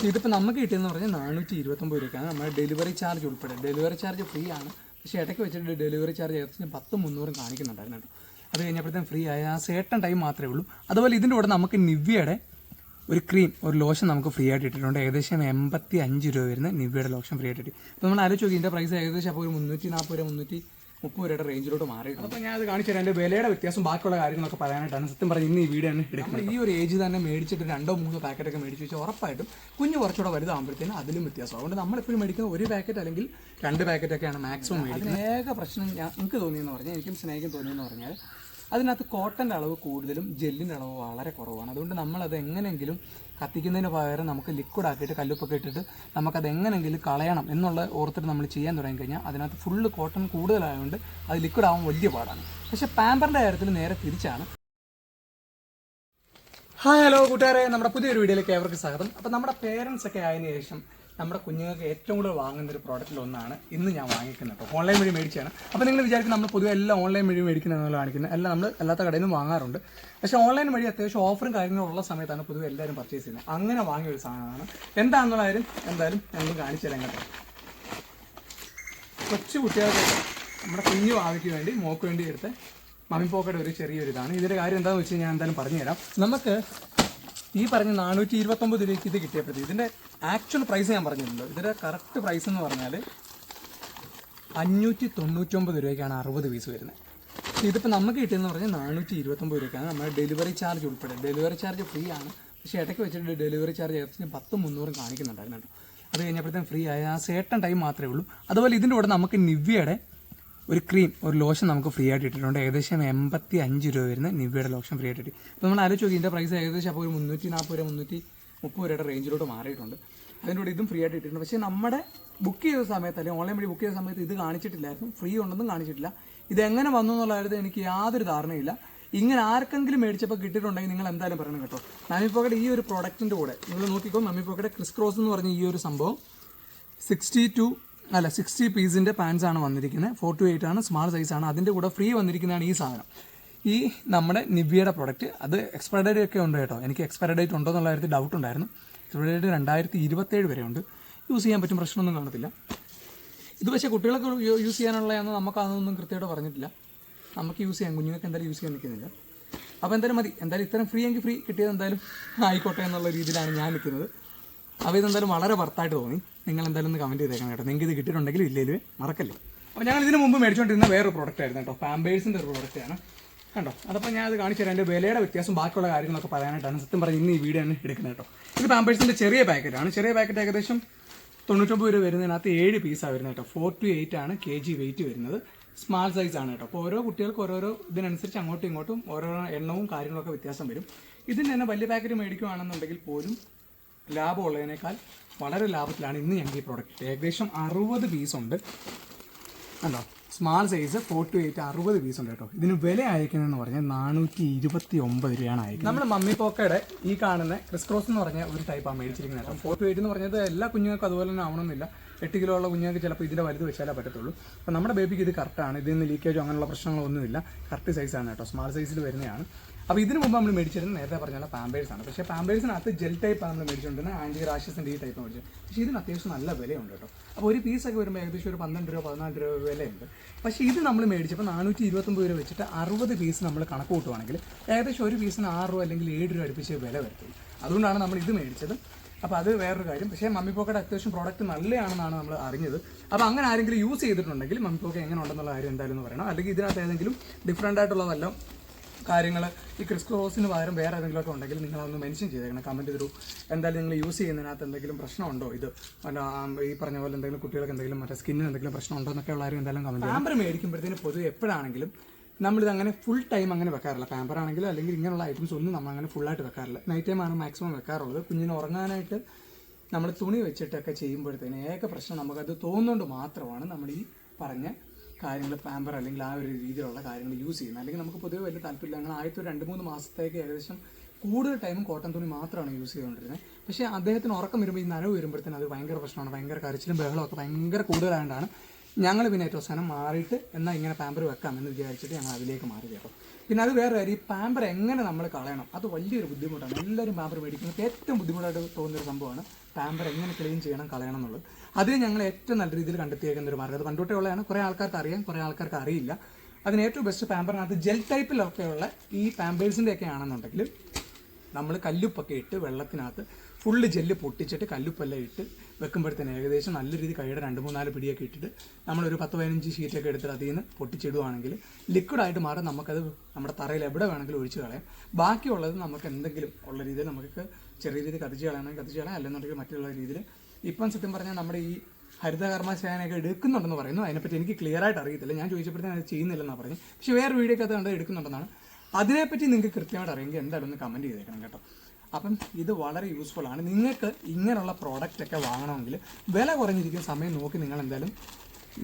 ഇതിപ്പോൾ നമുക്ക് കിട്ടിയെന്ന് പറഞ്ഞാൽ 429 രൂപയ്ക്കാണ്. നമ്മുടെ ഡെലിവറി ചാർജ് ഉൾപ്പെടെ. ഡെലിവറി ചാർജ് ഫ്രീ ആണ്, പക്ഷേ ഇടയ്ക്ക് വെച്ചിട്ട് ഡെലിവറി ചാർജ് ഏകദേശം 10-300 കാണിക്കുന്നുണ്ടായിരുന്നു കേട്ടോ. അത് കഴിഞ്ഞപ്പോഴത്തേക്കും ഫ്രീ ആയ ആ സേട്ടൻ ടൈം മാത്രമേ ഉള്ളൂ. അതുപോലെ ഇതിൻ്റെ കൂടെ നമുക്ക് നിവ്യയുടെ ഒരു ക്രീം, ഒരു ലോഷൻ നമുക്ക് ഫ്രീ ആയിട്ട് ഇട്ടിട്ടുണ്ട്. ഏകദേശം 85 രൂപ വരുന്ന നിവ്യയുടെ ലോഷൻ ഫ്രീ ആയിട്ട് ഇട്ടി. അപ്പോൾ നമ്മൾ ആലോചിച്ച് നോക്കി, ഇതിൻ്റെ പ്രൈസ് ഏകദേശം അപ്പോൾ ഒരു 340 രൂപ 330 രൂപയുടെ റേഞ്ചിലോട്ട് മാറിയിട്ടുണ്ട്. അപ്പോൾ ഞാൻ അത് കാണിച്ചു തരാം. എൻ്റെ വിലയുടെ വ്യത്യാസം ബാക്കിയുള്ള കാര്യങ്ങളൊക്കെ പറയാനായിട്ടാണ് സത്യം പറഞ്ഞ് ഇന്ന് ഈ വീഡിയോ തന്നെ എടുക്കുന്നത്. ഈ ഒരു ഏജ് തന്നെ മേടിച്ചിട്ട് 2-3 പാക്കറ്റൊക്കെ മേടിച്ച് വെച്ചാൽ ഉറപ്പായിട്ടും കുഞ്ഞ് കുറച്ചുകൂടെ വലുതാകുമ്പോഴത്തേനും അതിലും വ്യത്യാസം. അതുകൊണ്ട് നമ്മളെപ്പോഴും മേടിക്കുന്ന ഒരു പാക്കറ്റ് അല്ലെങ്കിൽ 2 പാക്കറ്റൊക്കെയാണ് മാക്സിമം മേടിക്കുന്നത്. ഏക പ്രശ്നം എനിക്ക് തോന്നിയെന്ന് പറഞ്ഞാൽ, എനിക്കും സ്നേഹിക്കും തോന്നിയെന്ന് പറഞ്ഞാൽ, അതിനകത്ത് കോട്ടൻ്റെ അളവ് കൂടുതലും ജെല്ലിൻ്റെ അളവ് വളരെ കുറവാണ്. അതുകൊണ്ട് നമ്മളത് എങ്ങനെയെങ്കിലും കത്തിക്കുന്നതിന് പകരം നമുക്ക് ലിക്വിഡ് ആക്കിയിട്ട് കല്ലുപ്പൊക്കെ ഇട്ടിട്ട് നമുക്കത് എങ്ങനെയെങ്കിലും കളയണം എന്നുള്ള ഓർത്തിട്ട് നമ്മൾ ചെയ്യാൻ തുടങ്ങിക്കഴിഞ്ഞാൽ അതിനകത്ത് ഫുള്ള് കോട്ടൺ കൂടുതലായതുകൊണ്ട് അത് ലിക്വിഡ് ആവാൻ വലിയ പാടാണ്. പക്ഷേ പാമ്പറിൻ്റെ കാര്യത്തിൽ നേരെ തിരിച്ചാണ്. ഹായ് ഹലോ കൂട്ടുകാരെ, നമ്മുടെ പുതിയൊരു വീഡിയോയിലേക്ക് ഏവർക്ക് സ്വാഗതം. അപ്പോൾ നമ്മുടെ പേരൻസ് ഒക്കെ ആയതിനു ശേഷം നമ്മുടെ കുഞ്ഞുങ്ങൾക്ക് ഏറ്റവും കൂടുതൽ വാങ്ങുന്ന ഒരു പ്രോഡക്റ്റിൽ ഒന്നാണ് ഇന്ന് ഞാൻ വാങ്ങിക്കുന്നത് കേട്ടോ. ഓൺലൈൻ വഴി മേടിച്ചാണ്. അപ്പോൾ നിങ്ങൾ വിചാരിക്കും നമ്മൾ പൊതുവെ എല്ലാം ഓൺലൈൻ വഴി മേടിക്കുന്നതെന്നുള്ള കാണിക്കുന്നത്. എല്ലാം നമ്മൾ അല്ലാത്ത കടയിൽ നിന്നും വാങ്ങാറുണ്ട്. പക്ഷേ ഓൺലൈൻ വഴി അത്യാവശ്യം ഓഫറും കാര്യങ്ങളും ഉള്ള സമയത്താണ് പൊതുവെ എല്ലാവരും പർച്ചേസ് ചെയ്യുന്നത്. അങ്ങനെ വാങ്ങിയ ഒരു സാധനമാണ്. എന്താണെന്നുള്ള കാര്യം എന്തായാലും ഞങ്ങൾ കാണിച്ചു തരാം കേട്ടോ. കൊച്ചു കുട്ടികൾക്ക് നമ്മുടെ കുഞ്ഞു ഭാവിക്ക് വേണ്ടി മോക്ക് വേണ്ടി എടുത്ത് മമ്മി പോക്കറ്റ് ഒരു ചെറിയൊരു ഇതാണ്. ഇതിൻ്റെ കാര്യം എന്താണെന്ന് വെച്ച് ഞാൻ എന്തായാലും പറഞ്ഞുതരാം. നമുക്ക് ഈ പറഞ്ഞ 429 രൂപയ്ക്ക് ഇത് കിട്ടിയപ്പോഴത്തേക്ക് ഇതിൻ്റെ ആക്ച്വൽ പ്രൈസ് ഞാൻ പറഞ്ഞിട്ടുണ്ടല്ലോ. ഇതിൻ്റെ കറക്റ്റ് പ്രൈസ് എന്ന് പറഞ്ഞാൽ 599 രൂപയ്ക്കാണ് 60 പീസ് വരുന്നത്. ഇതിപ്പോൾ നമുക്ക് കിട്ടിയെന്ന് പറഞ്ഞാൽ 429 രൂപയ്ക്കാണ്. നമ്മുടെ ഡെലിവറി ചാർജ് ഉൾപ്പെടെ. ഡെലിവറി ചാർജ് ഫ്രീ ആണ്, പക്ഷേ ഇടയ്ക്ക് വെച്ചിട്ട് ഡെലിവറി ചാർജ് ഏകദേശം 10-300 കാണിക്കുന്നുണ്ടായിരുന്നു കേട്ടോ. അത് കഴിഞ്ഞപ്പോഴത്തേക്കും ഫ്രീ ആയ ആ സേട്ടൻ ടൈം മാത്രമേ ഉള്ളൂ. അതുപോലെ ഇതിൻ്റെ കൂടെ നമുക്ക് നിവ്യയുടെ ഒരു ക്രീം, ഒരു ലോഷൻ നമുക്ക് ഫ്രീ ആയിട്ട് ഇട്ടിട്ടുണ്ട്. ഏകദേശം 85 രൂപ വരുന്ന നിവ്യയുടെ ലോഷൻ ഫ്രീ ആയിട്ട് ഇട്ടി. അപ്പോൾ നമ്മൾ ആലോചിച്ച് നോക്കി, ഇതിൻ്റെ പ്രൈസ് ഏകദേശം അപ്പോൾ ഒരു 340 രൂപ 330 രൂപയുടെ റേഞ്ചിലോട്ട് മാറിയിട്ടുണ്ട്. അതിൻ്റെ കൂടെ ഇതും ഫ്രീ ആയിട്ട് ഇട്ടിട്ടുണ്ട്. പക്ഷേ നമ്മുടെ ബുക്ക് ചെയ്ത സമയത്ത് അല്ലെങ്കിൽ ഓൺലൈൻ വഴി ബുക്ക് ചെയ്ത സമയത്ത് ഇത് കാണിച്ചിട്ടില്ലായിരുന്നു, ഫ്രീ ഉണ്ടെന്നും കാണിച്ചിട്ടില്ല. ഇതെങ്ങനെ വന്നു എന്നുള്ള കാര്യത്തിൽ എനിക്ക് യാതൊരു ധാരണയില്ല. ഇങ്ങനെ ആർക്കെങ്കിലും മേടിച്ചപ്പോൾ കിട്ടിയിട്ടുണ്ടെങ്കിൽ നിങ്ങൾ എന്തായാലും പറയണം കേട്ടോ. മമ്മി പോക്കറ്റ് ഈ ഒരു പ്രോഡക്റ്റിൻ്റെ കൂടെ നിങ്ങൾ നോക്കിക്കോ. മമ്മി പോക്കറ്റ് ക്രിസ് ക്രോസ് എന്ന് പറഞ്ഞ ഈ ഒരു സംഭവം 60 പീസിൻ്റെ പാൻസ് ആണ് വന്നിരിക്കുന്നത്. 4 to 8 ആണ്, സ്മാൾ സൈസാണ്. അതിൻ്റെ കൂടെ ഫ്രീ വന്നിരിക്കുന്നതാണ് ഈ സാധനം, ഈ നമ്മുടെ നിവ്യയുടെ പ്രൊഡക്റ്റ്. അത് എക്സ്പയർ ഡേറ്റ് ഒക്കെ ഉണ്ട് കേട്ടോ. എനിക്ക് എക്സ്പയർ ഡേറ്റ് ഉണ്ടോ എന്നുള്ള കാര്യത്തിൽ ഡൗട്ട് ഉണ്ടായിരുന്നു. എക്സ്പയർ ഡേറ്റ് 2027 വരെ ഉണ്ട്. യൂസ് ചെയ്യാൻ പറ്റും, പ്രശ്നമൊന്നും കാണത്തില്ല. ഇത് പക്ഷേ കുട്ടികൾക്ക് യൂസ് ചെയ്യാനുള്ളതാണെന്ന് നമുക്ക് അതൊന്നും കൃത്യമായിട്ട് പറഞ്ഞിട്ടില്ല. നമുക്ക് യൂസ് ചെയ്യാം, കുഞ്ഞുങ്ങൾക്ക് എന്തായാലും യൂസ് ചെയ്യാൻ നിൽക്കുന്നില്ല. അപ്പോൾ എന്തായാലും മതി. എന്തായാലും ഇത്തരം ഫ്രീ എങ്കിൽ ഫ്രീ കിട്ടിയത് എന്തായാലും ആയിക്കോട്ടെ എന്നുള്ള രീതിയിലാണ് ഞാൻ നിൽക്കുന്നത്. അപ്പോൾ ഇതെന്തായാലും വളരെ വർത്തായിട്ട് തോന്നി. നിങ്ങൾ എന്തായാലും ഒന്ന് കമൻറ്റ് ചെയ്തേക്കണം കേട്ടോ. നിങ്ങൾക്ക് ഇത് കിട്ടിയിട്ടുണ്ടെങ്കിലും ഇല്ലെങ്കിൽ മറക്കല്ലേ. അപ്പോൾ ഞങ്ങൾ ഇതിന് മുമ്പ് മേടിച്ചുകൊണ്ടിരുന്ന വേറൊരു പ്രോഡക്റ്റ് ആയിരുന്നു കേട്ടോ. പാമ്പേഴ്സിൻ്റെ ഒരു പ്രോഡക്റ്റാണ് കണ്ടോ. അതപ്പോൾ ഞാൻ അത് കാണിച്ചു തരാം. എൻ്റെ വിലയുടെ വ്യത്യാസം ബാക്കിയുള്ള കാര്യങ്ങളൊക്കെ പറയാനായിട്ടാണ് സത്യം പറഞ്ഞ് ഇന്ന് ഈ വീഡിയോ തന്നെ എടുക്കുന്നത് കേട്ടോ. ഇത് പാമ്പേഴ്സിൻ്റെ ചെറിയ പാക്കറ്റാണ്. ചെറിയ പാക്കറ്റ് ഏകദേശം 99 രൂപ വരുന്നതിനകത്ത് 7 പീസാണ് വരുന്നത് കേട്ടോ. 4 to 8 ആണ് kg വെയിറ്റ് വരുന്നത്. സ്മാൾ സൈസാണ് കേട്ടോ. അപ്പോൾ ഓരോ കുട്ടികൾക്ക് ഓരോരോ ഇതിനനുസരിച്ച് അങ്ങോട്ടും ഇങ്ങോട്ടും ഓരോ എണ്ണവും കാര്യങ്ങളൊക്കെ വ്യത്യാസം വരും. ഇതിന് തന്നെ വലിയ പാക്കറ്റ് മേടിക്കുകയാണെന്നുണ്ടെങ്കിൽ പോലും ലാഭമുള്ളതിനേക്കാൾ വളരെ ലാഭത്തിലാണ് ഇന്ന് ഞങ്ങൾക്ക് ഈ പ്രോഡക്റ്റ്. ഏകദേശം 60 പീസുണ്ട് കണ്ടോ. സ്മാൾ സൈസ് 4 to 8 60 പീസ് ഉണ്ട് കേട്ടോ. ഇതിന് വില അയക്കുന്നതെന്ന് പറഞ്ഞാൽ 429 രൂപയാണ് അയക്കുന്നത്. നമ്മൾ മമ്മി പോക്കയുടെ ഈ കാണുന്ന ക്രിസ് ക്രോസ് എന്ന് പറഞ്ഞ ഒരു ടൈപ്പാണ് മേടിച്ചിരിക്കുന്നത് കേട്ടോ. 4 to 8 എന്ന് പറഞ്ഞത് എല്ലാ കുഞ്ഞുങ്ങൾക്കും അതുപോലെ തന്നെ ആവണമെന്നില്ല. 8 കിലോ ഉള്ള കുഞ്ഞുങ്ങൾക്ക് ചിലപ്പോൾ ഇതിൻ്റെ വലുത് വെച്ചാലേ പറ്റത്തുള്ളൂ. അപ്പോൾ നമ്മുടെ ബേബിക്ക് ഇത് കറക്റ്റാണ്. ഇതിൽ നിന്ന് ലീക്കേജോ അങ്ങനെയുള്ള പ്രശ്നങ്ങളൊന്നുമില്ല. കറക്റ്റ് സൈസാണ് കേട്ടോ. സ്മാൾ സൈസിൽ വരുന്നതാണ്. അപ്പോൾ ഇതിന് മുമ്പ് നമ്മൾ മേടിച്ചിരുന്നത് നേരത്തെ പറഞ്ഞാൽ പാമ്പേഴ്സാണ്. പക്ഷേ പാമ്പേഴ്സിനകത്ത് ജെൽ ടൈപ്പാണ് നമ്മൾ മേടിച്ചുകൊണ്ടിരുന്നത്. ആൻറ്റി റാഷസിൻ്റെ ഈ ടൈപ്പ് മേടിച്ചത്. പക്ഷേ ഇതിന് അത്യാവശ്യം നല്ല വിലയുണ്ട് കേട്ടോ. അപ്പോൾ ഒരു പീസൊക്കെ വരുമ്പോൾ ഏകദേശം ഒരു 12 രൂപ 14 രൂപ വിലയുണ്ട്. പക്ഷേ ഇത് നമ്മൾ മേടിച്ചപ്പോൾ 429 രൂപ വെച്ചിട്ട് 60 പീസ് നമ്മൾ കണക്ക് കൂട്ടുവാണെങ്കിൽ ഏകദേശം ഒരു പീസിന് 6 രൂപ അല്ലെങ്കിൽ 7 രൂപ അടുപ്പിച്ച് വില വരത്തുള്ളൂ. അതുകൊണ്ടാണ് നമ്മൾ ഇത് മേടിച്ചത്. അപ്പോൾ അത് വേറൊരു കാര്യം. പക്ഷേ മമ്മി പോക്കറ്റ് അത്യാവശ്യം പ്രോഡക്റ്റ് നല്ലതാണെന്നാണ് നമ്മൾ അറിഞ്ഞത്. അപ്പോൾ അങ്ങനെ ആരെങ്കിലും യൂസ് ചെയ്തിട്ടുണ്ടെങ്കിൽ മമ്മി പോക്കറ്റ് എങ്ങനെ ഉണ്ടെന്നുള്ള കാര്യം എന്തായാലും എന്ന് പറയണം. അല്ലെങ്കിൽ ഇതിനകത്ത് ഏതെങ്കിലും ഡിഫറൻ്റ് ആയിട്ടുള്ളതെല്ലാം കാര്യങ്ങൾ ഈ ക്രിസ് ക്രോസിന് പകരം വേറെ ഏതെങ്കിലുമൊക്കെ ഉണ്ടെങ്കിൽ നിങ്ങളൊന്ന് മെൻഷൻ ചെയ്തേക്കണം കമൻറ്റ് ത്രൂ. എന്തായാലും നിങ്ങൾ യൂസ് ചെയ്യുന്നതിനകത്ത് എന്തെങ്കിലും പ്രശ്നമുണ്ടോ, ഇത് ഈ പറഞ്ഞ പോലെ എന്തെങ്കിലും കുട്ടികൾക്ക് എന്തെങ്കിലും മറ്റേ സ്കിന്നിന് എന്തെങ്കിലും പ്രശ്നം ഉണ്ടോ എന്നൊക്കെ ഉള്ളവരും എന്തായാലും കമൻറ്റ്. പാമ്പർ മേടിക്കുമ്പോഴത്തേന് പൊതുവെ എപ്പോഴാണെങ്കിലും നമ്മളിത് അങ്ങനെ ഫുൾ ടൈം അങ്ങനെ വെക്കാറില്ല. പാമ്പർ ആണെങ്കിലും അല്ലെങ്കിൽ ഇങ്ങനെയുള്ള ഐറ്റംസ് ഒന്നും നമ്മൾ അങ്ങനെ ഫുള്ളായിട്ട് വെക്കാറില്ല. നൈറ്റ് ടൈമാണ് മാക്സിമം വെക്കാറുള്ളത്. കുഞ്ഞിന് ഉറങ്ങാനായിട്ട് നമ്മൾ തുണി വെച്ചിട്ടൊക്കെ ചെയ്യുമ്പോഴത്തേന് ഏക പ്രശ്നം നമുക്കത് തോന്നുന്നുകൊണ്ട് മാത്രമാണ് നമ്മൾ ഈ പറഞ്ഞ കാര്യങ്ങൾ പാമ്പർ അല്ലെങ്കിൽ ആ ഒരു രീതിയിലുള്ള കാര്യങ്ങൾ യൂസ് ചെയ്യുന്നത്. അല്ലെങ്കിൽ നമുക്ക് പൊതുവെ വലിയ താല്പര്യമില്ല. അങ്ങനെ ആദ്യത്തെ 2-3 മാസത്തേക്ക് ഏകദേശം കൂടുതൽ ടൈമും കോട്ടൺ തുണി മാത്രമാണ് യൂസ് ചെയ്തുകൊണ്ടിരുന്നത്. പക്ഷേ അദ്ദേഹത്തിന് ഉറക്കം വരുമ്പോൾ ഈ നനവ് വരുമ്പോഴത്തേന് അത് ഭയങ്കര പ്രശ്നമാണ്. ഭയങ്കര കരച്ചിലും ബഹളമൊക്കെ ഭയങ്കര കൂടുതലായതുകൊണ്ടാണ് ഞങ്ങൾ പിന്നെ ഏറ്റവും അവസാനം മാറിയിട്ട് എന്നാൽ ഇങ്ങനെ പാമ്പർ വെക്കാമെന്ന് വിചാരിച്ചിട്ട് ഞങ്ങൾ അതിലേക്ക് മാറി കേട്ടോ. പിന്നെ അത് വേറെ കാര്യം, ഈ പാമ്പർ എങ്ങനെ നമ്മൾ കളയണം അത് വലിയൊരു ബുദ്ധിമുട്ടാണ്. എല്ലാവരും പാമ്പർ മേടിക്കുന്നത് ഏറ്റവും ബുദ്ധിമുട്ടായിട്ട് തോന്നുന്നൊരു സംഭവമാണ് പാമ്പർ എങ്ങനെ ക്ലീൻ ചെയ്യണം, കളയണം എന്നുള്ളത്. അതിന് ഞങ്ങൾ ഏറ്റവും നല്ല രീതിയിൽ കണ്ടെത്തിയേക്കുന്ന ഒരു മാർഗ്ഗം, അത് പണ്ടോട്ടേ ഉള്ളതാണ്. കുറേ ആൾക്കാർക്ക് അറിയാം, കുറേ ആൾക്കാർക്ക് അറിയില്ല. അതിന് ഏറ്റവും ബെസ്റ്റ് പാമ്പറിനകത്ത് ജെൽ ടൈപ്പിലൊക്കെയുള്ള ഈ പാമ്പേഴ്സിൻ്റെ ഒക്കെ ആണെന്നുണ്ടെങ്കിൽ നമ്മൾ കല്ലുപ്പൊക്കെ ഇട്ട് വെള്ളത്തിനകത്ത് ഫുള്ള് ജെല്ല് പൊട്ടിച്ചിട്ട് കല്ലുപ്പെല്ലാം ഇട്ട് വെക്കുമ്പോഴത്തേന് ഏകദേശം നല്ല രീതി കൈയുടെ 2-3-4 പിടിയൊക്കെ ഇട്ടിട്ട് നമ്മളൊരു 10-15 ഷീറ്റൊക്കെ എടുത്തിട്ട് അതിൽ നിന്ന് പൊട്ടിച്ചിടുവാണെങ്കിൽ ലിക്വിഡായിട്ട് മാറി നമുക്കത് നമ്മുടെ തറയിൽ എവിടെ വേണമെങ്കിലും ഒഴിച്ച് കളയാം. ബാക്കിയുള്ളത് നമുക്ക് എന്തെങ്കിലും ഉള്ള രീതിയിൽ നമുക്ക് ചെറിയ രീതിയിൽ കത്തിച്ച് കളയണമെങ്കിൽ കത്തിച്ച് കളയാം, അല്ലെന്നുണ്ടെങ്കിൽ മറ്റുള്ള രീതിയിൽ. ഇപ്പം സത്യം പറഞ്ഞാൽ നമ്മുടെ ഈ ഹരിതകർമ്മസേനയൊക്കെ എടുക്കുന്നുണ്ടെന്ന് പറയുന്നു. അതിനെപ്പറ്റി എനിക്ക് ക്ലിയർ ആയിട്ട് അറിയത്തില്ല. ഞാൻ ചോദിച്ചപ്പോഴത്തേക്കും അത് ചെയ്യുന്നില്ലെന്നാണ് പറഞ്ഞു. പക്ഷേ വേറെ വീഡിയോ ഒക്കെ അത് കണ്ട് എടുക്കുന്നുണ്ടെന്നാണ്. അതിനെപ്പറ്റി നിങ്ങൾക്ക് കൃത്യമായിട്ട് അറിയെങ്കിൽ എന്തായാലും ഒന്ന് കമൻറ്റ് ചെയ്തേക്കണം കേട്ടോ. അപ്പം ഇത് വളരെ യൂസ്ഫുൾ ആണ്. നിങ്ങൾക്ക് ഇങ്ങനെയുള്ള പ്രോഡക്റ്റ് ഒക്കെ വാങ്ങണമെങ്കിൽ വില കുറഞ്ഞിരിക്കുന്ന സമയം നോക്കി നിങ്ങൾ എന്തായാലും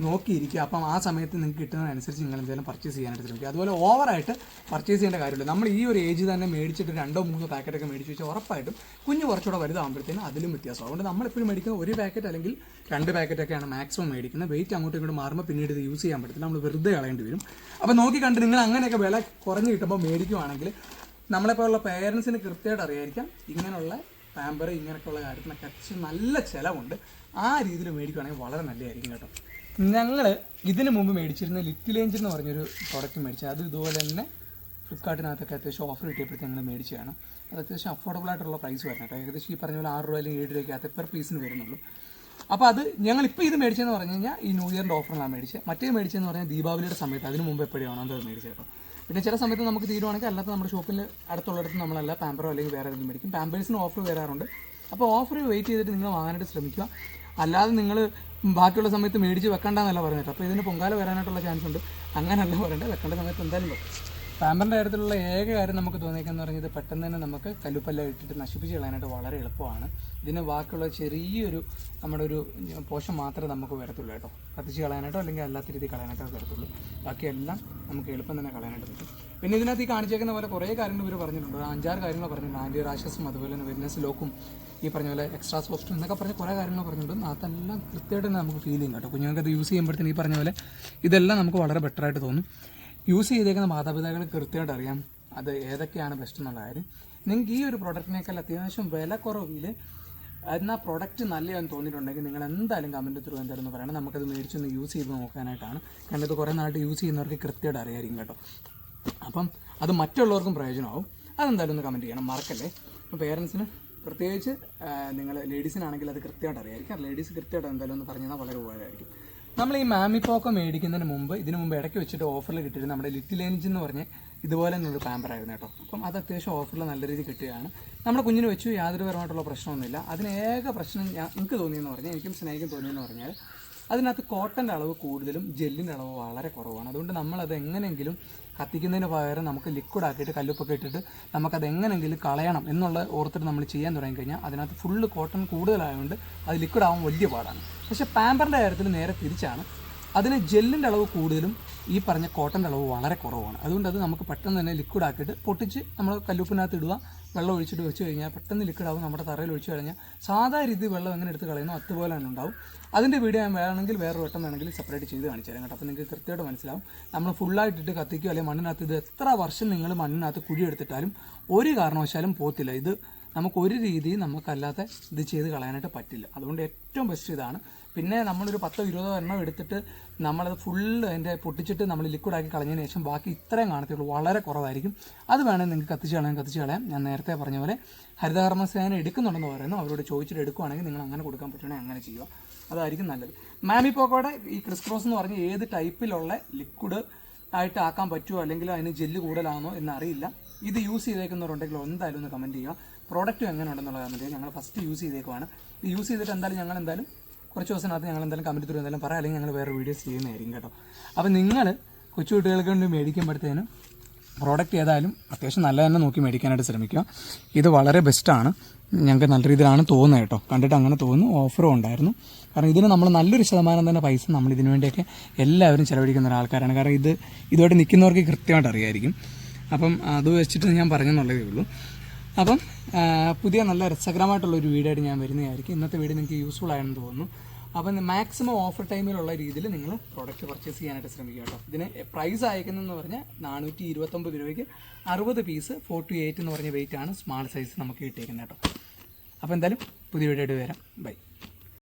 നോക്കിയിരിക്കുക. അപ്പം ആ സമയത്ത് നിങ്ങൾക്ക് കിട്ടുന്നതനുസരിച്ച് നിങ്ങൾ എന്തായാലും പർച്ചേസ് ചെയ്യാനായിട്ട് ശ്രമിക്കുക. അതുപോലെ ഓവറായിട്ട് പർച്ചേസ് ചെയ്യേണ്ട കാര്യമില്ല. നമ്മൾ ഈ ഒരു ഏജ് തന്നെ മേടിച്ചിട്ട് 2-3 പാക്കറ്റൊക്കെ മേടിച്ച് വെച്ചാൽ ഉറപ്പായിട്ടും കുഞ്ഞ് കുറച്ചുകൂടെ വലുതാകുമ്പോഴത്തേനും അതിലും വ്യത്യാസം. അതുകൊണ്ട് നമ്മളെപ്പോഴും മേടിക്കുന്ന ഒരു പാക്കറ്റ് അല്ലെങ്കിൽ 2 പാക്കറ്റൊക്കെയാണ് മാക്സിമം മേടിക്കുന്നത്. വെയിറ്റ് അങ്ങോട്ടും ഇങ്ങോട്ട് മാറുമ്പോൾ പിന്നീട് ഇത് യൂസ് ചെയ്യാൻ പറ്റത്തില്ല, നമ്മൾ വെറുതെ കളയേണ്ടി വരും. അപ്പോൾ നോക്കി കണ്ട് നിങ്ങൾ അങ്ങനെയൊക്കെ വില കുറഞ്ഞ് കിട്ടുമ്പോൾ മേടിക്കുവാണെങ്കിൽ നമ്മളെപ്പോലുള്ള പേരൻസിന് കൃത്യമായിട്ട് അറിയായിരിക്കാം ഇങ്ങനെയുള്ള പാമ്പർ ഇങ്ങനെയൊക്കെയുള്ള കാര്യത്തിനൊക്കെ അത്യാവശ്യം നല്ല ചിലവുണ്ട്. ആ രീതിയിൽ മേടിക്കുകയാണെങ്കിൽ വളരെ നല്ലതായിരിക്കും കേട്ടോ. ഞങ്ങൾ ഇതിന് മുമ്പ് മേടിച്ചിരുന്ന ലിറ്റിൽ ഏഞ്ചൽ എന്ന് പറഞ്ഞൊരു പ്രോഡക്റ്റ് മേടിച്ചത്. അത് ഇതുപോലെ തന്നെ ഫ്ലിപ്കാർട്ടിനകത്തൊക്കെ അത്യാവശ്യം ഓഫർ കിട്ടിയപ്പോഴത്തേക്ക് ഞങ്ങൾ മേടിച്ചതാണ്. അത് അത്യാവശ്യം അഫോർഡബിൾ ആയിട്ടുള്ള പ്രൈസ് വരുന്നത് കേട്ടോ. ഏകദേശം ഈ പറഞ്ഞ പോലെ 6 രൂപ അല്ലെങ്കിൽ 7 രൂപയ്ക്കകത്ത് പെർ പീസിന് വരുന്നുള്ളൂ. അപ്പോൾ അത് ഞങ്ങളിപ്പോൾ ഇത് മേടിച്ചതെന്ന് പറഞ്ഞു കഴിഞ്ഞാൽ ഈ ന്യൂ ഇയറിൻ്റെ ഓഫറിലാണ് മേടിച്ചത്. മറ്റേ മേടിച്ചതെന്ന് പറഞ്ഞാൽ ദീപാവലിയുടെ സമയത്ത്, അതിന് മുമ്പ് എപ്പോഴാണോ അത് മേടിച്ചത് കേട്ടോ. പിന്നെ ചില സമയത്ത് നമുക്ക് തീരുവാണെങ്കിൽ അല്ലാത്ത നമ്മുടെ ഷോപ്പിൽ അടുത്തുള്ളിടത്ത് നമ്മളല്ല പാമ്പറോ അല്ലെങ്കിൽ വേറെ എന്തെങ്കിലും മേടിക്കും. പാമ്പേഴ്സിന് ഓഫർ വരാറുണ്ട്. അപ്പോൾ ഓഫർ വെയിറ്റ് ചെയ്തിട്ട് നിങ്ങൾ വാങ്ങാനായിട്ട് ശ്രമിക്കുക. അല്ലാതെ നിങ്ങൾ ബാക്കിയുള്ള സമയത്ത് മേടിച്ച് വെക്കണ്ടെന്നല്ല പറഞ്ഞിട്ട്. അപ്പോൾ ഇതിന് പൊങ്കാല വരാനായിട്ടുള്ള ചാൻസ് ഉണ്ട്. അങ്ങനെയല്ല പറയേണ്ടത്, വെക്കേണ്ട സമയത്ത് എന്തായാലും വെക്കും. പാമ്പറിൻ്റെ കാര്യത്തിലുള്ള ഏക കാര്യം നമുക്ക് തോന്നിയേക്കെന്ന് പറഞ്ഞത് പെട്ടെന്ന് തന്നെ നമുക്ക് കല്ലുപ്പെല്ലാം ഇട്ടിട്ട് നശിപ്പിച്ച് കളയാനായിട്ട് വളരെ എളുപ്പമാണ്. ഇതിന് ബാക്കിയുള്ള ചെറിയൊരു നമ്മുടെ ഒരു പോഷൻ മാത്രമേ നമുക്ക് വരത്തുള്ളൂ കേട്ടോ. കത്തിച്ച് കളയാനായിട്ടോ അല്ലെങ്കിൽ അല്ലാത്ത രീതിയിൽ കളയാനായിട്ടോ വരത്തുള്ളൂ. ബാക്കിയെല്ലാം നമുക്ക് എളുപ്പം തന്നെ കളയാനായിട്ട് പറ്റും. പിന്നെ ഇതിനകത്ത് ഈ കാണിച്ചേക്കുന്ന പോലെ കുറേ കാര്യങ്ങൾ ഇവർ പറഞ്ഞിട്ടുണ്ട്. 5-6 കാര്യങ്ങൾ പറഞ്ഞിട്ടുണ്ട്. ആൻറ്റി റാഷസും അതുപോലെ തന്നെ വെറ്റ്നസ് ലോക്കും ഈ പറഞ്ഞ പോലെ എക്സ്ട്രാ സോഫ്റ്റും എന്നൊക്കെ പറഞ്ഞ് കുറേ കാര്യങ്ങൾ പറഞ്ഞിട്ടുണ്ട്. അതെല്ലാം കൃത്യമായിട്ട് തന്നെ നമുക്ക് ഫീൽ ചെയ്യും കേട്ടോ. കുഞ്ഞുങ്ങൾക്ക് അത് യൂസ് ചെയ്യുമ്പോഴത്തേന് ഈ പറഞ്ഞ പോലെ ഇതെല്ലാം നമുക്ക് വളരെ ബെറ്ററായിട്ട് തോന്നും. യൂസ് ചെയ്തേക്കുന്ന മാതാപിതാക്കൾ കൃത്യമായിട്ട് അറിയാം അത് ഏതൊക്കെയാണ് ബെസ്റ്റ് എന്നുള്ള കാര്യം. നിങ്ങൾക്ക് ഈ ഒരു പ്രൊഡക്റ്റിനേക്കാൾ അത്യാവശ്യം വില കുറവിൽ എന്നാൽ പ്രൊഡക്റ്റ് നല്ലതാണെന്ന് തോന്നിയിട്ടുണ്ടെങ്കിൽ നിങ്ങൾ എന്തായാലും കമൻറ്റ് ത്രൂ എന്തായാലും പറയണം. നമുക്കത് മേടിച്ചൊന്ന് യൂസ് ചെയ്ത് നോക്കാനായിട്ടാണ്. കാരണം ഇത് കുറേ നാട്ട് യൂസ് ചെയ്യുന്നവർക്ക് കൃത്യമായിട്ട് അറിയായിരിക്കും കേട്ടോ. അപ്പം അത് മറ്റുള്ളവർക്കും പ്രയോജനമാവും. അതെന്തായാലും ഒന്ന് കമൻറ്റ് ചെയ്യണം, മറക്കല്ലേ. അപ്പോൾ പേരൻസിന് പ്രത്യേകിച്ച് നിങ്ങൾ ലേഡീസിനാണെങ്കിൽ അത് കൃത്യമായിട്ട് അറിയായിരിക്കും. ലേഡീസ് കൃത്യമായിട്ട് എന്തായാലും ഒന്ന് പറഞ്ഞാൽ വളരെ ഉപകാരമായിരിക്കും. നമ്മൾ ഈ മാമിപ്പോക്ക മേടിക്കുന്നതിന് മുമ്പ് ഇതിന് മുമ്പ് ഇടയ്ക്ക് വെച്ചിട്ട് ഓഫറിൽ കിട്ടിയിട്ട് നമ്മുടെ ലിറ്റിൽ ഏഞ്ചൽ എന്ന് പറഞ്ഞ് ഇതുപോലെ തന്നെയൊരു പാമ്പറായിരുന്നു കേട്ടോ. അപ്പം അത് അത്യാവശ്യം ഓഫറിൽ നല്ല രീതിയിൽ കിട്ടുകയാണ്. നമ്മുടെ കുഞ്ഞിന് വെച്ചു യാതൊരു പരമായിട്ടുള്ള പ്രശ്നമൊന്നുമില്ല. അതിന് ഏക പ്രശ്നം എനിക്ക് തോന്നിയെന്ന് പറഞ്ഞാൽ, എനിക്കും സ്നേഹിക്കും തോന്നിയെന്ന് പറഞ്ഞാൽ അതിനകത്ത് കോട്ടൻ്റെ അളവ് കൂടുതലും ജെല്ലിൻ്റെ അളവ് വളരെ കുറവാണ്. അതുകൊണ്ട് നമ്മളത് എങ്ങനെയെങ്കിലും കത്തിക്കുന്നതിന് പകരം നമുക്ക് ലിക്വിഡ് ആക്കിയിട്ട് കല്ലുപ്പൊക്കെ ഇട്ടിട്ട് നമുക്കത് എങ്ങനെയെങ്കിലും കളയണം എന്നുള്ള ഓർത്തിട്ട് നമ്മൾ ചെയ്യാൻ തുടങ്ങിക്കഴിഞ്ഞാൽ അതിനകത്ത് ഫുള്ള് കോട്ടൺ കൂടുതലായതുകൊണ്ട് അത് ലിക്വിഡ് ആവാൻ വലിയ പാടാണ്. പക്ഷേ പാമ്പറിൻ്റെ കാര്യത്തിൽ നേരെ തിരിച്ചാണ്. അതിന് ജെല്ലിൻ്റെ അളവ് കൂടുതലും ഈ പറഞ്ഞ കോട്ടൻ്റെ അളവ് വളരെ കുറവാണ്. അതുകൊണ്ട് അത് നമുക്ക് പെട്ടെന്ന് തന്നെ ലിക്വിഡ് ആക്കിയിട്ട് പൊട്ടിച്ച് നമ്മൾ കല്ലുപ്പിനകത്ത് ഇടുക, വെള്ളം ഒഴിച്ചിട്ട് വെച്ച് കഴിഞ്ഞാൽ പെട്ടെന്ന് ലിക്വിഡാവും. നമ്മുടെ തറയിൽ ഒഴിച്ച് കഴിഞ്ഞാൽ സാധാരണ രീതി വെള്ളം എങ്ങനെ എടുത്ത് കളയുന്നോ അതുപോലെ തന്നെ ഉണ്ടാവും. അതിൻ്റെ വീഡിയോ ഞാൻ വേണമെങ്കിൽ വേറെ വട്ടം വേണമെങ്കിൽ സെപ്പറേറ്റ് ചെയ്ത് കാണിച്ചു തരാം കേട്ടോ. അപ്പോൾ നിങ്ങൾക്ക് കൃത്യമായിട്ട് മനസ്സിലാവും. നമ്മൾ ഫുള്ളായിട്ടിട്ട് കത്തിക്കുക അല്ലെങ്കിൽ മണ്ണിനകത്ത് ഇത് എത്ര വർഷം നിങ്ങൾ മണ്ണിനകത്ത് കുഴിയെടുത്തിട്ടാലും ഒരു കാരണവശാലും പോത്തില്ല. ഇത് നമുക്കൊരു രീതിയിൽ നമുക്കല്ലാതെ ഇത് ചെയ്ത് കളയാനായിട്ട് പറ്റില്ല. അതുകൊണ്ട് ഏറ്റവും ബെസ്റ്റ് ഇതാണ്. പിന്നെ നമ്മളൊരു 10-20 എണ്ണം എടുത്തിട്ട് നമ്മളത് ഫുള്ള് അതിൻ്റെ പൊട്ടിച്ചിട്ട് നമ്മൾ ലിക്വിഡാക്കി കളഞ്ഞതിന് ശേഷം ബാക്കി ഇത്രയും കാണത്തുള്ളൂ, വളരെ കുറവായിരിക്കും. അത് വേണമെങ്കിൽ നിങ്ങൾക്ക് കത്തിച്ച് കളയാം. ഞാൻ നേരത്തെ പറഞ്ഞ പോലെ ഹരിതകർമ്മസേന എടുക്കുന്നുണ്ടെന്ന് പറയുന്നു. അവരോട് ചോദിച്ചിട്ട് എടുക്കുവാണെങ്കിൽ നിങ്ങൾ അങ്ങനെ കൊടുക്കാൻ പറ്റുകയാണെങ്കിൽ അങ്ങനെ ചെയ്യുക, അതായിരിക്കും നല്ലത്. മാമിപ്പോക്കോടെ ഈ ക്രിസ് ക്രോസ് എന്ന് പറഞ്ഞ് ഏത് ടൈപ്പിലുള്ള ലിക്വിഡ് ആയിട്ട് ആക്കാൻ പറ്റുമോ അല്ലെങ്കിൽ അതിന് ജെല്ല് കൂടുതലാണോ എന്നറിയില്ല. ഇത് യൂസ് ചെയ്തേക്കുന്നവരുണ്ടെങ്കിൽ എന്തായാലും ഒന്ന് കമൻറ്റ് ചെയ്യുക. പ്രോഡക്റ്റും എങ്ങനെ ഉണ്ടെന്നുള്ള കമൻറ്റ് ചെയ്യുക. ഞങ്ങൾ ഫസ്റ്റ് യൂസ് ചെയ്തേക്കുവാണ്. ഇത് യൂസ് ചെയ്തിട്ട് എന്തായാലും കുറച്ച് ദിവസത്തിനകത്ത് ഞങ്ങൾ എന്തായാലും കമൻറ്റ് ത്രൂ എന്തായാലും പറയാം, അല്ലെങ്കിൽ ഞങ്ങൾ വേറെ വീഡിയോസ് ചെയ്യുന്നതായിരിക്കും കേട്ടോ. അപ്പോൾ നിങ്ങൾ കൊച്ചു കുട്ടികൾക്ക് വേണ്ടി മേടിക്കുമ്പോഴത്തേനും പ്രോഡക്റ്റ് ഏതായാലും അത്യാവശ്യം നല്ല തന്നെ നോക്കി മേടിക്കാനായിട്ട് ശ്രമിക്കുക. ഇത് വളരെ ബെസ്റ്റാണ്. ഞങ്ങൾക്ക് നല്ല രീതിയിലാണ് തോന്നുന്നത് കേട്ടോ. കണ്ടിട്ട് അങ്ങനെ തോന്നുന്നു. ഓഫറും ഉണ്ടായിരുന്നു. കാരണം ഇതിന് നമ്മൾ നല്ലൊരു ശതമാനം തന്നെ പൈസ നമ്മൾ ഇതിനു വേണ്ടിയൊക്കെ എല്ലാവരും ചിലവഴിക്കുന്ന ഒരാൾക്കാരാണ്. കാരണം ഇതുമായിട്ട് നിൽക്കുന്നവർക്ക് കൃത്യമായിട്ട് അറിയായിരിക്കും. അപ്പം അത് വെച്ചിട്ട് ഞാൻ പറഞ്ഞെന്നുള്ളതേ ഉള്ളൂ. അപ്പം പുതിയ നല്ല രസകരമായിട്ടുള്ളൊരു വീഡിയോ ആയിട്ട് ഞാൻ വരുന്നതായിരിക്കും. ഇന്നത്തെ വീഡിയോ നിങ്ങൾക്ക് യൂസ്ഫുൾ ആയെന്ന് തോന്നുന്നു. അപ്പം മാക്സിമം ഓഫർ ടൈമിലുള്ള രീതിയിൽ നിങ്ങൾ പ്രോഡക്റ്റ് പർച്ചേസ് ചെയ്യാനായിട്ട് ശ്രമിക്കുക കേട്ടോ. ഇതിന് പ്രൈസ് അയക്കുന്നതെന്ന് പറഞ്ഞാൽ 429 രൂപയ്ക്ക് 60 പീസ് 4 to 8 എന്ന് പറഞ്ഞ വെയിറ്റ് ആണ് സ്മാൾ സൈസ് നമുക്ക് കിട്ടിയിരിക്കുന്നത് കേട്ടോ. അപ്പോൾ എന്തായാലും പുതിയ വീഡിയോ ആയിട്ട് വരാം. ബൈ.